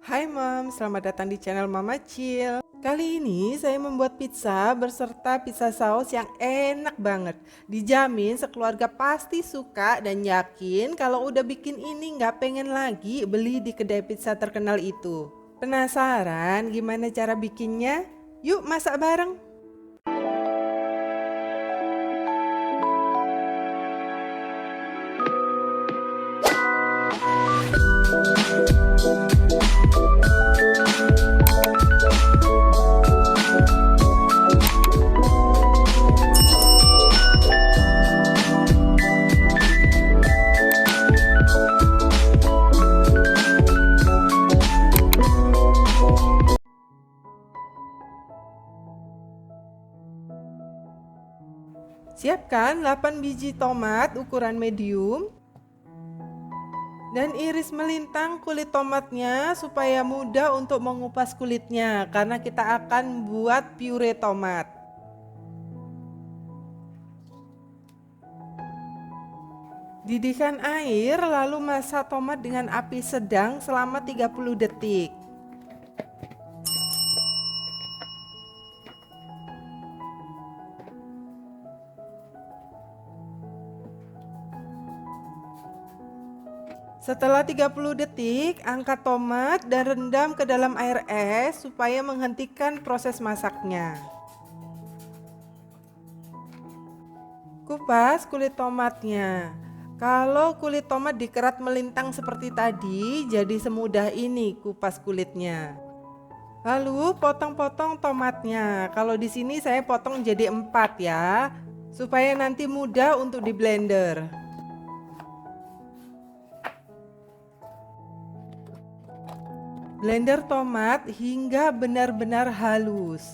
Hai Mom, selamat datang di channel Mama Cil. Kali ini saya membuat pizza berserta pizza saus yang enak banget. Dijamin sekeluarga pasti suka dan yakin kalau udah bikin ini nggak pengen lagi beli di kedai pizza terkenal itu. Penasaran gimana cara bikinnya? Yuk masak bareng. Siapkan 8 biji tomat ukuran medium dan iris melintang kulit tomatnya supaya mudah untuk mengupas kulitnya karena kita akan buat pure tomat. Didihkan air lalu masak tomat dengan api sedang selama 30 detik. Setelah 30 detik, angkat tomat dan rendam ke dalam air es supaya menghentikan proses masaknya. Kupas kulit tomatnya. Kalau kulit tomat dikerat melintang seperti tadi, jadi semudah ini kupas kulitnya. Lalu potong-potong tomatnya. Kalau di sini saya potong jadi 4 ya, supaya nanti mudah untuk di blender. Blender tomat hingga benar-benar halus.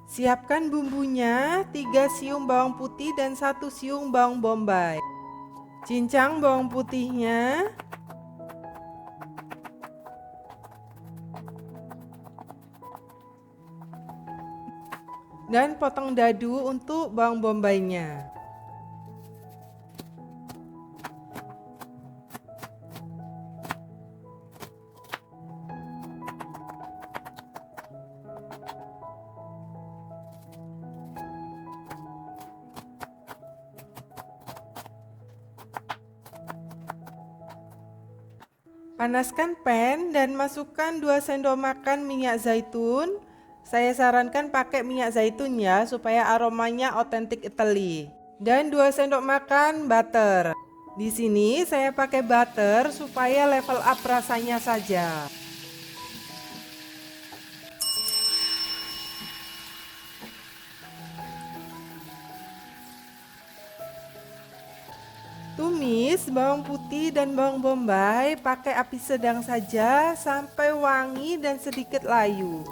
Siapkan bumbunya, 3 siung bawang putih dan 1 siung bawang bombay. Cincang bawang putihnya. Dan potong dadu untuk bawang bombaynya. Panaskan pan dan masukkan 2 sendok makan minyak zaitun. Saya sarankan pakai minyak zaitun ya supaya aromanya otentik Italy. Dan 2 sendok makan butter. Di sini saya pakai butter supaya level up rasanya saja. Tumis bawang putih dan bawang bombay pakai api sedang saja sampai wangi dan sedikit layu.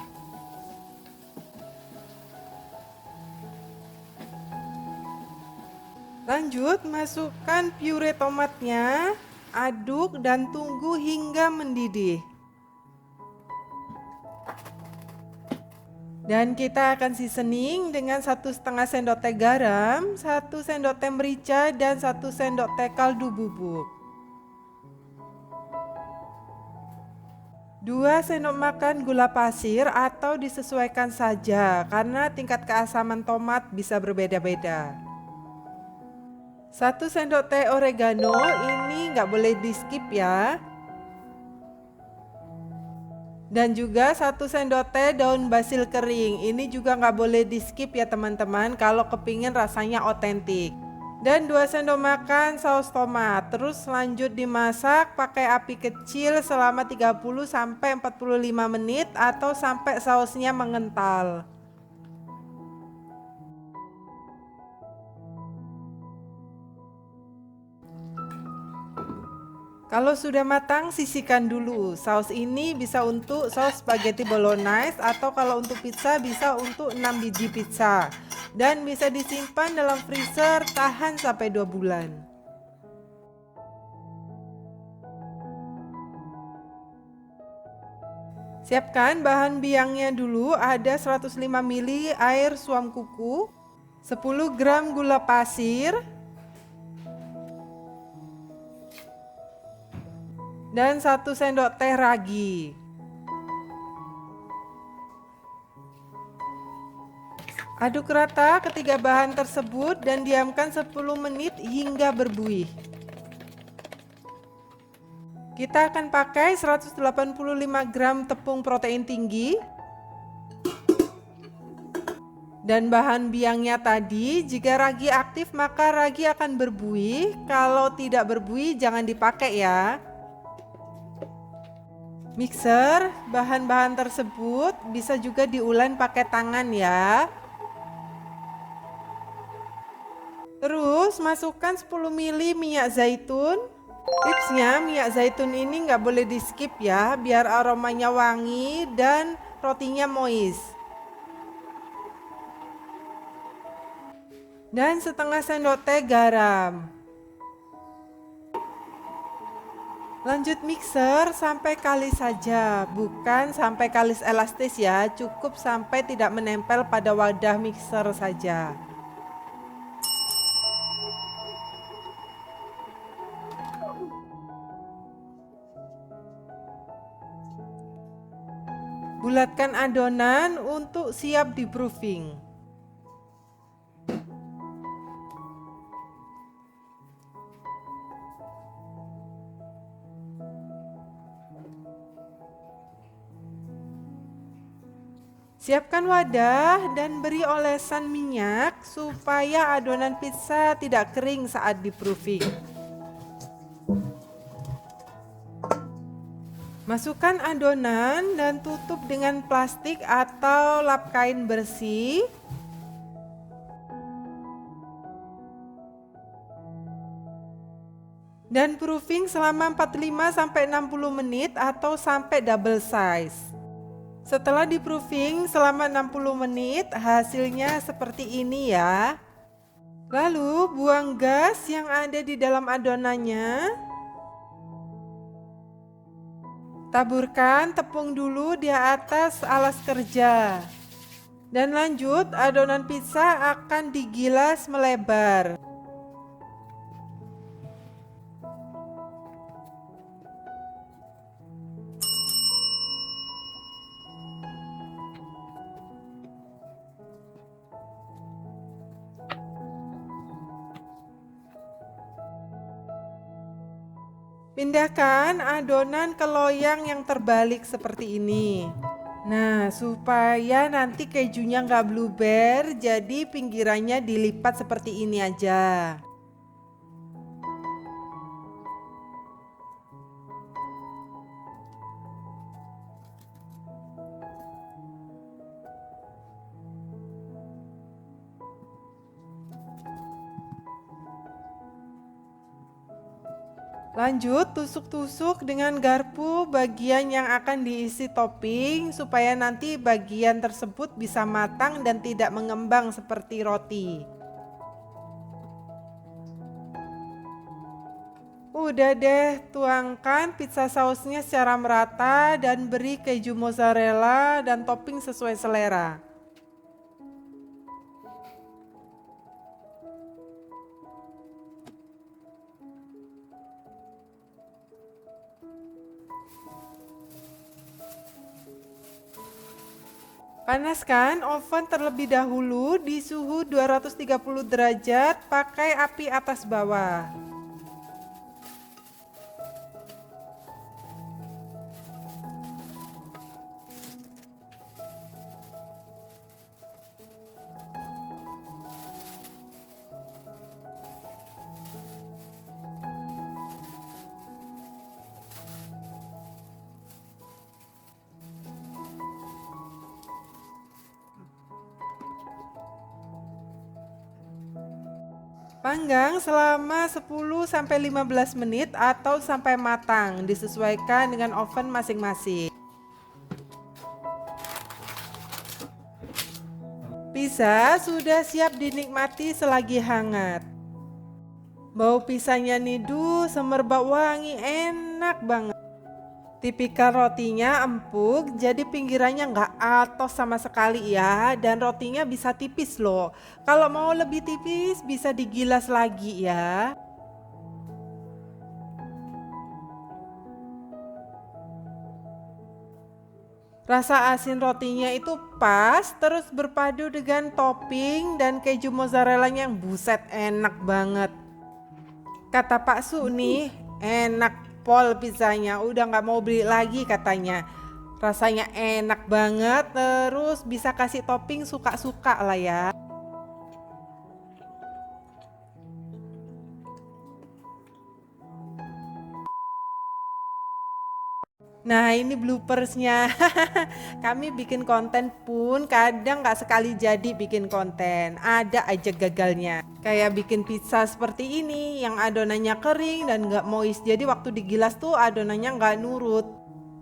Lanjut masukkan pure tomatnya, aduk dan tunggu hingga mendidih. Dan kita akan seasoning dengan 1,5 sendok teh garam, 1 sendok teh merica dan 1 sendok teh kaldu bubuk. 2 sendok makan gula pasir atau disesuaikan saja karena tingkat keasaman tomat bisa berbeda-beda. 1 sendok teh oregano, ini nggak boleh di skip ya. Dan juga 1 sendok teh daun basil kering, ini juga nggak boleh di skip ya teman-teman kalau kepingin rasanya otentik. Dan 2 sendok makan saus tomat, terus lanjut dimasak pakai api kecil selama 30-45 menit atau sampai sausnya mengental. Kalau sudah matang, sisihkan dulu. Saus ini bisa untuk saus spaghetti bolognese atau kalau untuk pizza bisa untuk 6 biji pizza. Dan bisa disimpan dalam freezer tahan sampai 2 bulan. Siapkan bahan biangnya dulu, ada 105 ml air suam kuku, 10 gram gula pasir, dan 1 sendok teh ragi. Aduk rata ketiga bahan tersebut dan diamkan 10 menit hingga berbuih. Kita akan pakai 185 gram tepung protein tinggi. Dan bahan biangnya tadi, jika ragi aktif maka ragi akan berbuih. Kalau tidak berbuih jangan dipakai ya. Mixer bahan-bahan tersebut, bisa juga diulen pakai tangan ya. Terus masukkan 10 ml minyak zaitun. Tipsnya, minyak zaitun ini nggak boleh di skip ya, biar aromanya wangi dan rotinya moist. Dan setengah sendok teh garam. Lanjut mixer sampai kalis saja, bukan sampai kalis elastis ya, cukup sampai tidak menempel pada wadah mixer saja. Bulatkan adonan untuk siap di proofing. Siapkan wadah dan beri olesan minyak supaya adonan pizza tidak kering saat di proofing. Masukkan adonan dan tutup dengan plastik atau lap kain bersih. Dan proofing selama 45-60 menit atau sampai double size. Setelah di proofing selama 60 menit, hasilnya seperti ini ya. Lalu buang gas yang ada di dalam adonannya. Taburkan tepung dulu di atas alas kerja. Dan lanjut, adonan pizza akan digilas melebar. Pindahkan adonan ke loyang yang terbalik seperti ini. Nah, supaya nanti kejunya nggak bluber, jadi pinggirannya dilipat seperti ini aja. Lanjut, tusuk-tusuk dengan garpu bagian yang akan diisi topping supaya nanti bagian tersebut bisa matang dan tidak mengembang seperti roti. Udah deh, tuangkan pizza sausnya secara merata dan beri keju mozzarella dan topping sesuai selera. Panaskan oven terlebih dahulu di suhu 230 derajat, pakai api atas bawah. Panggang selama 10-15 menit atau sampai matang, disesuaikan dengan oven masing-masing. Pizza sudah siap dinikmati selagi hangat. Bau pizzanya nidu, semerbak wangi, enak banget. Tipikal rotinya empuk, jadi pinggirannya nggak atos sama sekali ya, dan rotinya bisa tipis loh. Kalau mau lebih tipis bisa digilas lagi ya. Rasa asin rotinya itu pas, terus berpadu dengan topping dan keju mozzarella-nya yang buset enak banget. Kata Pak Su nih, enak pol pizzanya, udah nggak mau beli lagi katanya. Rasanya enak banget, terus bisa kasih topping suka-suka lah ya. Nah ini bloopersnya. Kami bikin konten pun kadang nggak sekali jadi bikin konten, ada aja gagalnya. Kayak bikin pizza seperti ini yang adonannya kering dan nggak moist, jadi waktu digilas tuh adonannya nggak nurut.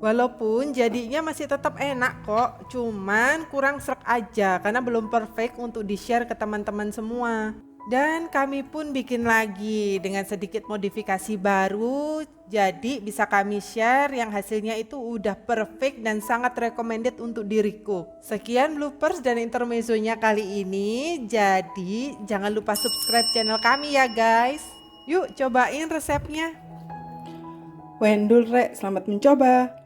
Walaupun jadinya masih tetap enak kok, cuman kurang srek aja karena belum perfect untuk di-share ke teman-teman semua. Dan kami pun bikin lagi dengan sedikit modifikasi baru, jadi bisa kami share yang hasilnya itu udah perfect dan sangat recommended untuk diriku. Sekian bloopers dan intermezzonya kali ini, jadi jangan lupa subscribe channel kami ya guys. Yuk cobain resepnya. Wendul Rek, selamat mencoba.